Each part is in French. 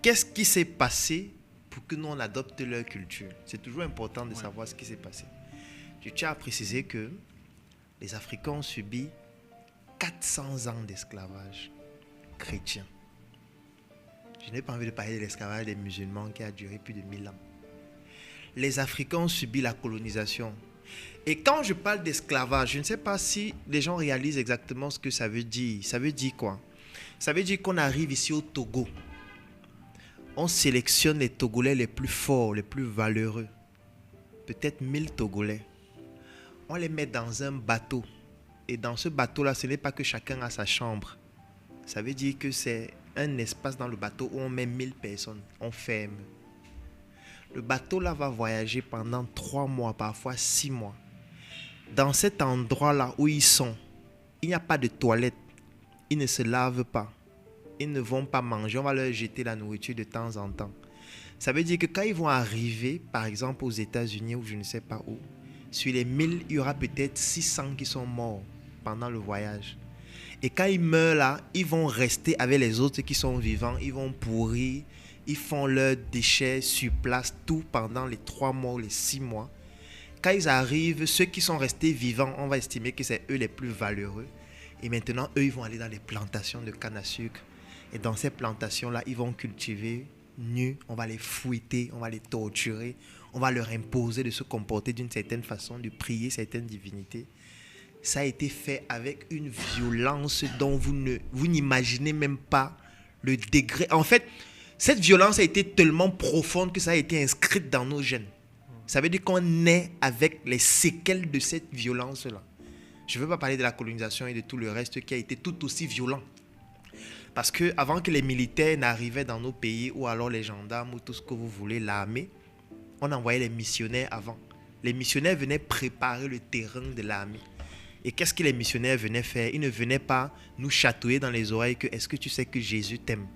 qu'est-ce qui s'est passé pour que nous on adopte leur culture. C'est toujours important de savoir ce qui s'est passé. Je tiens à préciser que les Africains ont subi 400 ans d'esclavage chrétien. Je n'ai pas envie de parler de l'esclavage des musulmans qui a duré plus de 1000 ans. Les Africains ont subi la colonisation. Et quand je parle d'esclavage, je ne sais pas si les gens réalisent exactement ce que ça veut dire. Ça veut dire quoi? Ça veut dire qu'on arrive ici au Togo. On sélectionne les Togolais les plus forts, les plus valeureux. Peut-être 1000 Togolais. On les met dans un bateau. Et dans ce bateau-là, ce n'est pas que chacun a sa chambre. Ça veut dire que c'est un espace dans le bateau où on met 1000 personnes. On ferme. Le bateau-là va voyager pendant 3 mois, parfois 6 mois. Dans cet endroit-là où ils sont, il n'y a pas de toilette. Ils ne se lavent pas. Ils ne vont pas manger. On va leur jeter la nourriture de temps en temps. Ça veut dire que quand ils vont arriver, par exemple aux États-Unis ou je ne sais pas où, sur les 1000, il y aura peut-être 600 qui sont morts pendant le voyage. Et quand ils meurent là, ils vont rester avec les autres qui sont vivants. Ils vont pourrir. Ils font leurs déchets sur place, tout pendant les 3 mois ou les 6 mois. Quand ils arrivent, ceux qui sont restés vivants, on va estimer que c'est eux les plus valeureux. Et maintenant, eux, ils vont aller dans les plantations de canne à sucre. Et dans ces plantations-là, ils vont cultiver nus. On va les fouetter, on va les torturer. On va leur imposer de se comporter d'une certaine façon, de prier certaines divinités. Ça a été fait avec une violence dont vous n'imaginez même pas le degré. En fait, cette violence a été tellement profonde que ça a été inscrit dans nos gènes. Ça veut dire qu'on naît avec les séquelles de cette violence-là. Je ne veux pas parler de la colonisation et de tout le reste qui a été tout aussi violent. Parce qu'avant que les militaires n'arrivaient dans nos pays, ou alors les gendarmes, ou tout ce que vous voulez, l'armée, on envoyait les missionnaires avant. Les missionnaires venaient préparer le terrain de l'armée. Et qu'est-ce que les missionnaires venaient faire? Ils ne venaient pas nous chatouiller dans les oreilles que « Est-ce que tu sais que Jésus t'aime ?»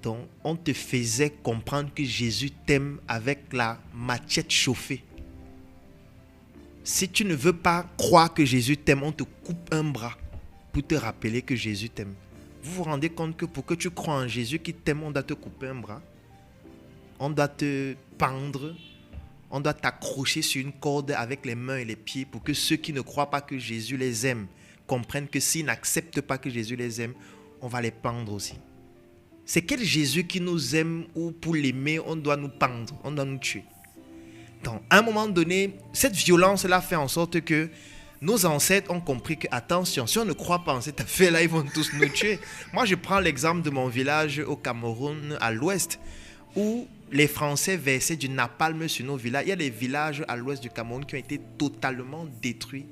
Donc, on te faisait comprendre que Jésus t'aime avec la machette chauffée. Si tu ne veux pas croire que Jésus t'aime, on te coupe un bras pour te rappeler que Jésus t'aime. Vous vous rendez compte que pour que tu crois en Jésus qui t'aime, on doit te couper un bras, on doit te pendre, on doit t'accrocher sur une corde avec les mains et les pieds pour que ceux qui ne croient pas que Jésus les aime comprennent que s'ils n'acceptent pas que Jésus les aime, on va les pendre aussi. C'est quel Jésus qui nous aime ou pour l'aimer, on doit nous pendre, on doit nous tuer. Donc, à un moment donné, cette violence-là fait en sorte que nos ancêtres ont compris que, attention, si on ne croit pas en cette affaire-là, ils vont tous nous tuer. Moi, je prends l'exemple de mon village au Cameroun, à l'ouest, où les Français versaient du napalm sur nos villages. Il y a des villages à l'ouest du Cameroun qui ont été totalement détruits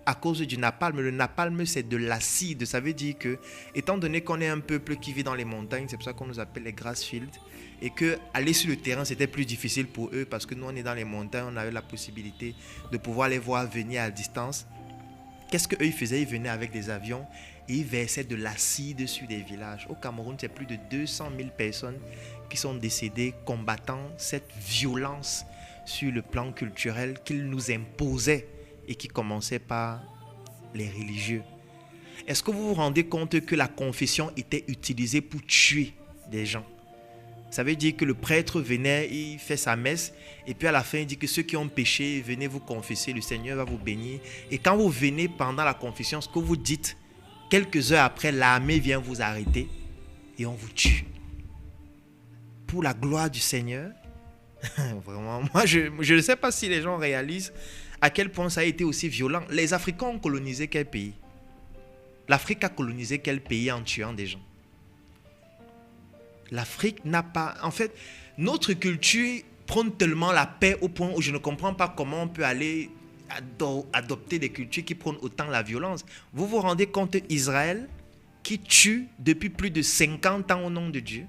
à cause du napalm. Le napalm, c'est de l'acide. Ça veut dire que, étant donné qu'on est un peuple qui vit dans les montagnes, c'est pour ça qu'on nous appelle les grassfields, et qu'aller sur le terrain, c'était plus difficile pour eux parce que nous, on est dans les montagnes, on avait la possibilité de pouvoir les voir venir à distance. Qu'est-ce qu'eux, ils faisaient? Ils venaient avec des avions et ils versaient de l'acide sur des villages. Au Cameroun, c'est plus de 200 000 personnes qui sont décédées combattant cette violence sur le plan culturel qu'ils nous imposaient et qui commençait par les religieux. Est-ce que vous vous rendez compte que la confession était utilisée pour tuer des gens? Ça veut dire que le prêtre venait, il fait sa messe, et puis à la fin, il dit que ceux qui ont péché, venez vous confesser, le Seigneur va vous bénir. Et quand vous venez pendant la confession, ce que vous dites, quelques heures après, l'armée vient vous arrêter et on vous tue. Pour la gloire du Seigneur, vraiment, moi, je ne sais pas si les gens réalisent à quel point ça a été aussi violent. Les Africains ont colonisé quel pays? L'Afrique a colonisé quel pays en tuant des gens? L'Afrique n'a pas... En fait, notre culture prône tellement la paix au point où je ne comprends pas comment on peut aller adopter des cultures qui prônent autant la violence. Vous vous rendez compte d'Israël qui tue depuis plus de 50 ans au nom de Dieu?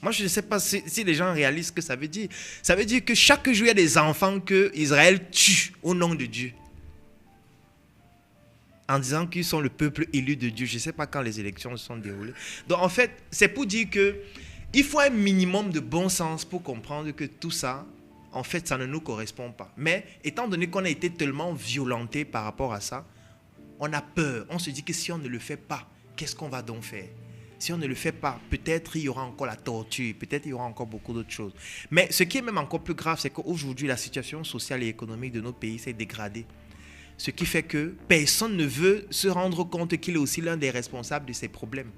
Moi, je ne sais pas si les gens réalisent ce que ça veut dire. Ça veut dire que chaque jour, il y a des enfants que Israël tue au nom de Dieu. En disant qu'ils sont le peuple élu de Dieu. Je ne sais pas quand les élections se sont déroulées. Donc, en fait, c'est pour dire qu'il faut un minimum de bon sens pour comprendre que tout ça, en fait, ça ne nous correspond pas. Mais, étant donné qu'on a été tellement violenté par rapport à ça, on a peur. On se dit que si on ne le fait pas, qu'est-ce qu'on va donc faire? Si on ne le fait pas, peut-être il y aura encore la torture, peut-être il y aura encore beaucoup d'autres choses. Mais ce qui est même encore plus grave, c'est qu'aujourd'hui, la situation sociale et économique de notre pays s'est dégradée. Ce qui fait que personne ne veut se rendre compte qu'il est aussi l'un des responsables de ces problèmes.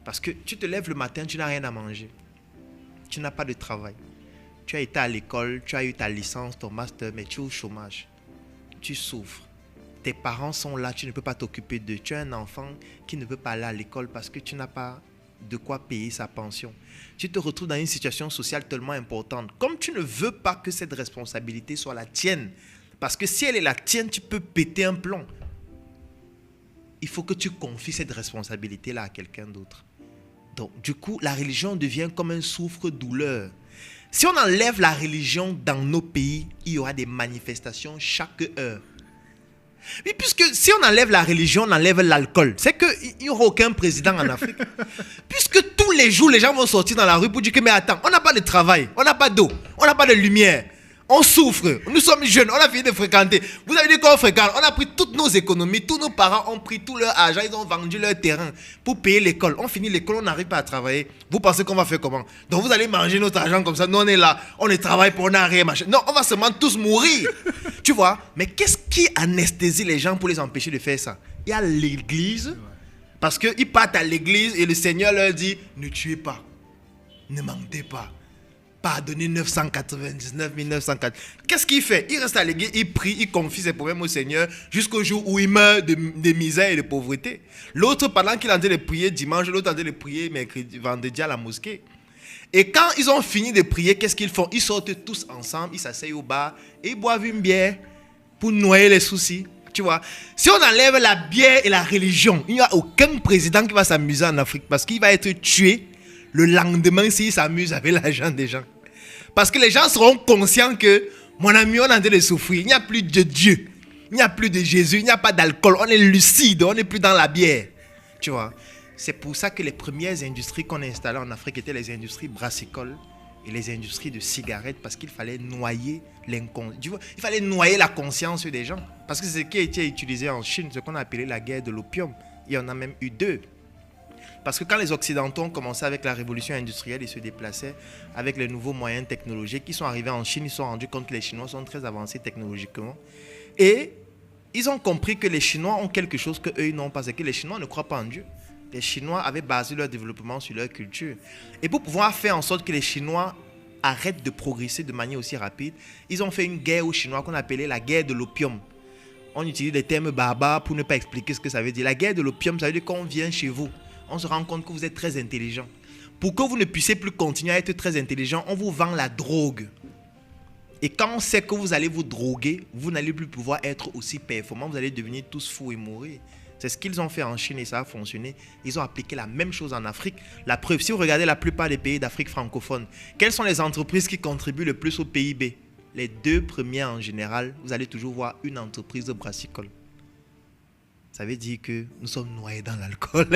Parce que tu te lèves le matin, tu n'as rien à manger. Tu n'as pas de travail. Tu as été à l'école, tu as eu ta licence, ton master, mais tu es au chômage. Tu souffres. Tes parents sont là, tu ne peux pas t'occuper d'eux. Tu as un enfant qui ne peut pas aller à l'école parce que tu n'as pas de quoi payer sa pension. Tu te retrouves dans une situation sociale tellement importante. Comme tu ne veux pas que cette responsabilité soit la tienne, parce que si elle est la tienne, tu peux péter un plomb. Il faut que tu confies cette responsabilité-là à quelqu'un d'autre. Donc, du coup, la religion devient comme un souffre-douleur. Si on enlève la religion dans nos pays, il y aura des manifestations chaque heure. Oui, puisque si on enlève la religion, on enlève l'alcool. C'est qu'il n'y aura aucun président en Afrique. Puisque tous les jours, les gens vont sortir dans la rue pour dire que, mais attends, on n'a pas de travail, on n'a pas d'eau, on n'a pas de lumière. On souffre, nous sommes jeunes, on a fini de fréquenter. Vous avez dit qu'on fréquente, on a pris toutes nos économies, tous nos parents ont pris tout leur argent, ils ont vendu leur terrain pour payer l'école. On finit l'école, on n'arrive pas à travailler. Vous pensez qu'on va faire comment? Donc vous allez manger notre argent comme ça, nous on est là, on ne travaille pas, on n'a rien, machin. Non, on va seulement tous mourir. Tu vois? Mais qu'est-ce qui anesthésie les gens pour les empêcher de faire ça? Il y a l'église, parce qu'ils partent à l'église et le Seigneur leur dit, ne tuez pas, ne mentez pas. Pardonner 999 904. Qu'est-ce qu'il fait? Il reste à l'église, il prie, il confie ses problèmes au Seigneur jusqu'au jour où il meurt de misère et de pauvreté. L'autre, pendant qu'il est en train de prier dimanche, l'autre en train de prier mercredi, vendredi à la mosquée. Et quand ils ont fini de prier, qu'est-ce qu'ils font? Ils sortent tous ensemble, ils s'asseyent au bar et ils boivent une bière pour noyer les soucis. Tu vois? Si on enlève la bière et la religion, il n'y a aucun président qui va s'amuser en Afrique parce qu'il va être tué le lendemain s'il s'amuse avec l'argent des gens. Parce que les gens seront conscients que, mon ami, on est en train de souffrir. Il n'y a plus de Dieu. Il n'y a plus de Jésus. Il n'y a pas d'alcool. On est lucide. On n'est plus dans la bière. Tu vois? C'est pour ça que les premières industries qu'on a installées en Afrique étaient les industries brassicoles et les industries de cigarettes parce qu'il fallait noyer l'inconscience. Il fallait noyer la conscience des gens. Parce que c'est ce qui a été utilisé en Chine, ce qu'on a appelé la guerre de l'opium. Il y en a même eu 2. Parce que quand les Occidentaux ont commencé avec la révolution industrielle, ils se déplaçaient avec les nouveaux moyens technologiques. Ils sont arrivés en Chine, ils se sont rendus compte que les Chinois sont très avancés technologiquement. Et ils ont compris que les Chinois ont quelque chose qu'eux, ils n'ont pas. C'est que les Chinois ne croient pas en Dieu. Les Chinois avaient basé leur développement sur leur culture. Et pour pouvoir faire en sorte que les Chinois arrêtent de progresser de manière aussi rapide, ils ont fait une guerre aux Chinois qu'on appelait la guerre de l'opium. On utilise des termes barbares pour ne pas expliquer ce que ça veut dire. La guerre de l'opium, ça veut dire qu'on vient chez vous. On se rend compte que vous êtes très intelligent. Pour que vous ne puissiez plus continuer à être très intelligent, on vous vend la drogue. Et quand on sait que vous allez vous droguer, vous n'allez plus pouvoir être aussi performant, vous allez devenir tous fous et mourir. C'est ce qu'ils ont fait en Chine et ça a fonctionné. Ils ont appliqué la même chose en Afrique. La preuve, si vous regardez la plupart des pays d'Afrique francophone, quelles sont les entreprises qui contribuent le plus au PIB? Les 2 premières en général, vous allez toujours voir une entreprise de brassicole. Ça veut dire que nous sommes noyés dans l'alcool.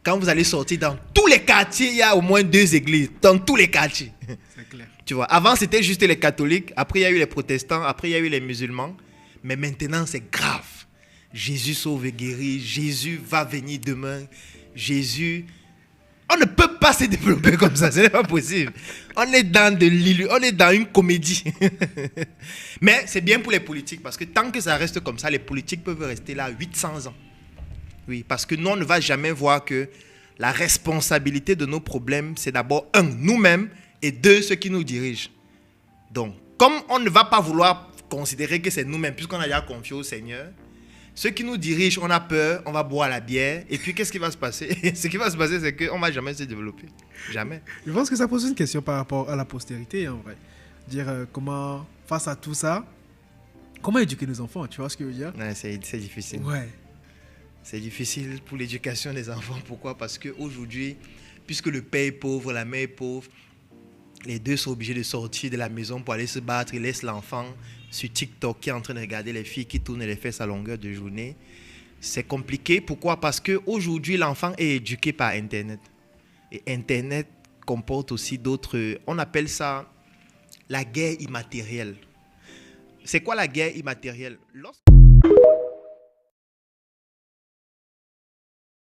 Quand vous allez sortir dans tous les quartiers, il y a au moins 2 églises. Dans tous les quartiers. C'est clair. Tu vois, avant, c'était juste les catholiques. Après, il y a eu les protestants. Après, il y a eu les musulmans. Mais maintenant, c'est grave. Jésus sauve et guérit. Jésus va venir demain. Jésus... On ne peut pas se développer comme ça. Ce n'est pas possible. On est dans de l'illusion. On est dans une comédie. Mais c'est bien pour les politiques. Parce que tant que ça reste comme ça, les politiques peuvent rester là 800 ans. Oui, parce que nous, on ne va jamais voir que la responsabilité de nos problèmes, c'est d'abord, 1, nous-mêmes, et 2, ceux qui nous dirigent. Donc, comme on ne va pas vouloir considérer que c'est nous-mêmes, puisqu'on a déjà confié au Seigneur, ceux qui nous dirigent, on a peur, on va boire la bière, et puis qu'est-ce qui va se passer? Ce qui va se passer, c'est qu'on ne va jamais se développer. Jamais. Je pense que ça pose une question par rapport à la postérité, en vrai. Dire comment, face à tout ça, comment éduquer nos enfants, tu vois ce que je veux dire? Ouais, c'est difficile. Ouais. C'est difficile pour l'éducation des enfants. Pourquoi? Parce qu'aujourd'hui, puisque le père est pauvre, la mère est pauvre, les 2 sont obligés de sortir de la maison pour aller se battre. Ils laissent l'enfant sur TikTok qui est en train de regarder les filles qui tournent les fesses à longueur de journée. C'est compliqué. Pourquoi? Parce qu'aujourd'hui, l'enfant est éduqué par Internet. Et Internet comporte aussi d'autres... On appelle ça la guerre immatérielle. C'est quoi la guerre immatérielle?